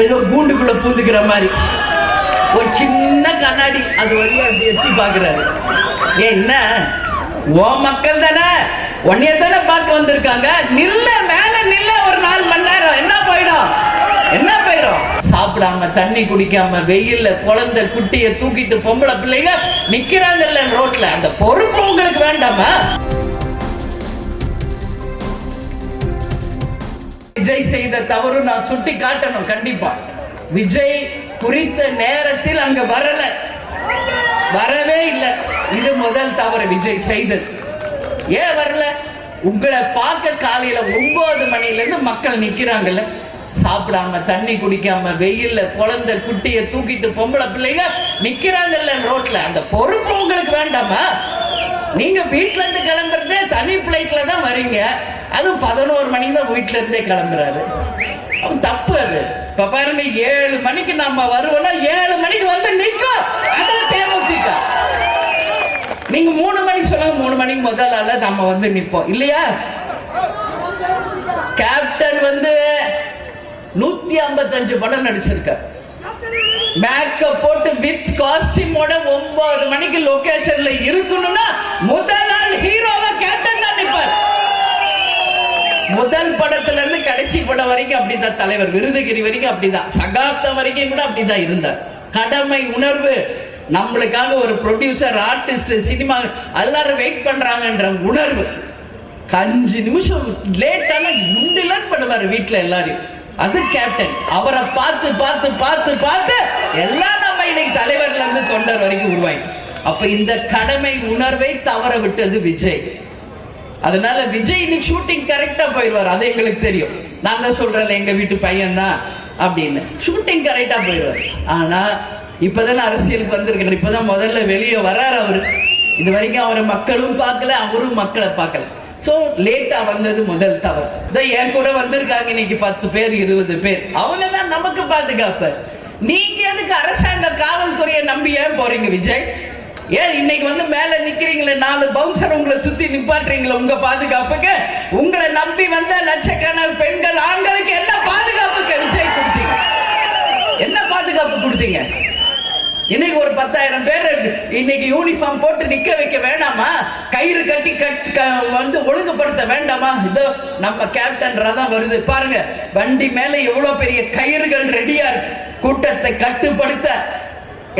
ஏதோ கூண்டுக்குள்ள பூந்துக்கிற மாதிரி ஒரு சின்ன கண்ணாடி அது வழியா அப்படி எட்டி பாக்குறாரு. என்ன ஓ மக்கள் தானே, உன்னைய தானே பார்க்க வந்திருக்காங்க, நில்ல மேல நில்ல ஒரு 4 மணி நேரம். என்ன போயிடும் என்ன போயிடும்? சாப்பிடாம தண்ணி குடிக்காம வெயில்ல குழந்தை குட்டிய தூக்கிட்டு பொம்பளை பிள்ளைங்க நிக்கிறாங்கல்ல ரோட்ல, அந்த பொறுப்பு உங்களுக்கு வேண்டாமா? விஜய் செய்த தவறு நான் சுட்டி காட்டணும் கண்டிப்பா. விஜய் குறித்த நேரத்தில் அங்க வரவே இல்லை. இது முதல் தவறு விஜய் செய்தது. ஏன் வரல? உங்களை பார்க்க காலையில 9 மணில இருந்து மக்கள் நிக்கிறாங்கல்ல, சாப்பிடாம தண்ணி குடிக்காம வெயில்ல குழந்தை குட்டிய தூக்கிட்டு பொம்பளை பிள்ளைங்க நிக்கிறாங்கல்ல ரோட்ல, அந்த பொறுப்பு உங்களுக்கு வேண்டாமா? நீங்க வீட்டுல இருந்து கிளம்புறதே தனி பிளைட்ல தான் வரீங்க, அதுவும் 11 மணிக்கு தான் வீட்டுல இருந்தே கிளம்புறாரு. அவன் தப்பு அது. இப்ப பாருங்க 7 மணிக்கு நம்ம வருவோம்னா 7 மணிக்கு வந்து நிற்கும். அதான் தேமுதிக. நீங்க 3 மணி சொல்லுங்க, 3 மணிக்கு முதல் ஆள நம்ம வந்து நிற்போம் இல்லையா? கேப்டன் வந்து 155 படம் நடிச்சிருக்க, மேக்கப் போட்டு வித் காஸ்டியூமோட 9 மணிக்கு லொகேஷன்ல இருக்கணும்னா முதல் ஆள் ஹீரோவா கேப்டன் தான் நிற்பார். முதல் படத்துல இருந்து கடைசி படம் வரைக்கும் அப்படிதான் தலைவர், விருதுகிரி வரைக்கும் அப்படிதான், சகாப்தம் வரைக்கும் கூட அப்படிதான் இருந்தார். கடமை உணர்வு, நம்மளுக்காக ஒரு ப்ரொடியூசர் ஆர்டிஸ்ட் சினிமா எல்லாரும் வெயிட் பண்றாங்கன்ற உணர்வு. 5 நிமிஷம் லேட்டான முண்டிலன் பண்ணுவார் வீட்டுல எல்லாரையும். அது கேப்டன். அவரை பார்த்து பார்த்து பார்த்து பார்த்து எல்லாம் நம்ம இன்னைக்கு தலைவர்ல இருந்து தொண்டர் வரைக்கும் உருவாய். அப்ப இந்த கடமை உணர்வை தவற விட்டது விஜய். அதனால விஜய் இன்னைக்கு ஷூட்டிங் கரெக்டா போயிடுவார், அது எங்களுக்கு தெரியும். நான் தான் சொல்றேன் எங்க வீட்டு பையன் தான் அப்படின்னு, ஷூட்டிங் கரெக்டா போயிடுவார். ஆனா இப்பதான் அரசியலுக்கு வந்திருக்காரு, இப்பதான் முதல்ல வெளியே வர்றாரு அவரு. இது வரைக்கும் அவரை மக்களும் பார்க்கல, அவரும் மக்களை பார்க்கல. சோ லேட்டா வந்தது முதல் தவறு. என் கூட வந்திருக்காங்க இன்னைக்கு 10 பேர் 20 பேர், அவங்க தான் நமக்கு பாதுகாப்பு. நீங்க எதுக்கு அரசாங்க காவல்துறையை நம்பி ஏன் போறீங்க விஜய்? ஏன் இன்னைக்கு வந்து மேல நிக்கிறீங்களே 4 பவுன்சர் உங்களை சுத்தி நிப்பாட்டுறீங்களா உங்க பாதுகாப்புக்கு? உங்களை நம்பி வந்த லட்சக்கணக்கான பெண்கள் ஆண்களுக்கு என்ன பாதுகாப்புக்கு விஜய் கொடுத்தீங்க? என்ன பாதுகாப்பு கொடுத்தீங்க? இன்னைக்கு ஒரு 10,000 பேர் இன்னைக்கு யூனிஃபார்ம் போட்டு நிக்க வைக்க வேண்டாமா? கயிறு கட்டி வந்து ஒழுங்குபடுத்த வேண்டாமா? இதோ நம்ம கேப்டன் ரதம் வருது பாருங்க, வண்டி மேல எவ்வளவு பெரிய கயிறுகள் ரெடியா இருக்கு. கூட்டத்தை கட்டுப்படுத்த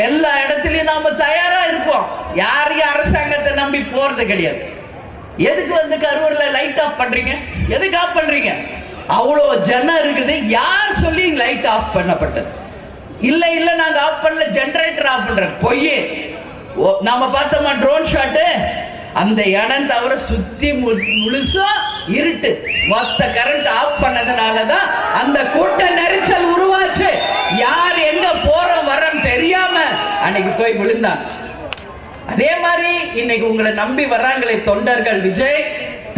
எல்லா இடத்துலயும் நாம தயாரா இருப்போம். யாரையும் அரசாங்கத்தை நம்பி போறது கிடையாது. எதுக்கு வந்து கரூர்ல லைட் ஆஃப் பண்றீங்க? எதுக்கு ஆஃப் பண்றீங்க? அவ்வளவு ஜனம் இருக்குது, யார் சொல்லி லைட் ஆஃப் பண்ணப்பட்டது? இல்ல இல்ல நாங்க ஆஃப் பண்ணல, ஜெனரேட்டர் ஆஃப் பண்றோம். பொய். நாம பார்த்தோமா ட்ரோன் ஷாட், அந்த இடம் தவிர சுத்தி முழுசா இருட்டு, மொத்த கரண்ட் ஆஃப் பண்ணதுனாலதான் அந்த கூட்ட நெரிசல் உருவாச்சு. யார் எங்க போறோம் வரோம் தெரியாம அன்னைக்கு போய் விழுந்தாங்க. அதே மாதிரி இன்னைக்கு உங்களை நம்பி வர்றாங்களே தொண்டர்கள், விஜய்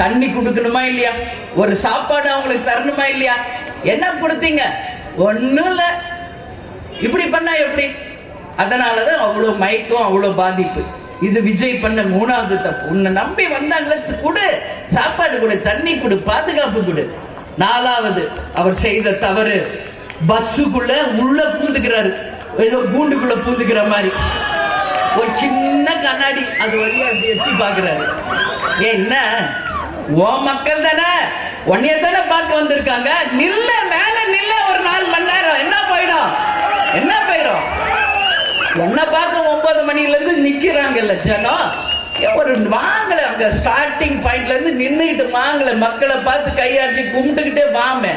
தண்ணி கொடுக்கணுமா இல்லையா? ஒரு சாப்பாடு அவங்களுக்கு தரணுமா இல்லையா? என்ன கொடுத்தீங்க? ஒண்ணும் இல்ல. இப்படி பண்ணா எப்படி? அதனாலதான் அவ்வளவு மயக்கம், அவ்வளவு பாதிப்பு. இது விஜய் பண்ண 3வது தப்பு. உன்னை நம்பி வந்தாங்களே, கொடு சாப்பாடு, கொடு தண்ணி, கொடு பாதுகாப்பு, கொடு. 4வது அவர் செய்த தவறு, பஸ்ஸுக்குள்ள உள்ள பூந்துக்கிறாரு, ஏதோ கூண்டுக்குள்ள பூந்துக்கிற மாதிரி ஒரு சின்ன கண்ணாடி அது வழியா அப்படி எட்டி பாக்குறாரு. என்ன ஓ மக்கள் தானே, உன்னைய தானே பார்க்க வந்திருக்காங்க, நில்ல மேல நில்ல ஒரு 4 மணி நேரம். என்ன போயிடும் என்ன போயிடும்? உன்னை பார்க்க 9 மணில இருந்து நிக்கிறாங்கல்ல ஜனம், ஒரு வாங்கல அங்க ஸ்டார்டிங் பாயிண்ட்ல இருந்து நின்னுகிட்டு வாங்கல, மக்களை பார்த்து கையாற்றி கும்பிட்டுக்கிட்டே வாமே.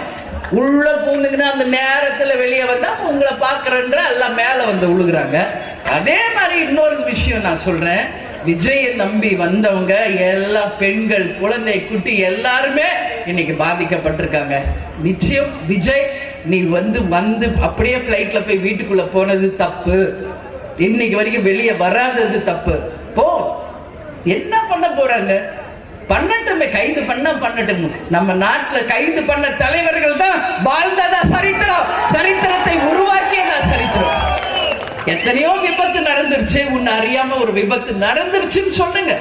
உள்ள பூந்துக்கினா அந்த நேரத்துல வெளியே வந்தா உங்களை பாக்குறன்ற எல்லாம் மேல வந்து விழுகுறாங்க. அதே மாதிரி இன்னொரு விஷயம் நான் சொல்றேன், விஜயை நம்பி வந்தவங்க எல்லா பெண்கள், குழந்தை, குட்டி எல்லாருமே இன்னைக்கு பாதிக்கப்பட்டிருக்காங்க. நிச்சயம் விஜய் நீ வந்து அப்படியே பிளைட்ல போய் வீட்டுக்குள்ள போனது தப்பு, இன்னைக்கு வரைக்கும் வெளியே வராதது தப்பு. போ, என்ன பண்ண போறாங்க? பண்ணட்டுமே, கைது பண்ணட்டும். நம்ம நாட்டுல கைது பண்ண தலைவர்கள் தான் வாழ்ந்ததா சரித்திரம், சரித்திரத்தை உருவாக்கியதா சரித்திரம். எத்தனையோ விபத்து நடந்துருச்சு, உன்னை அறியாம ஒரு விபத்து நடந்துருச்சுன்னு சொல்லுங்க.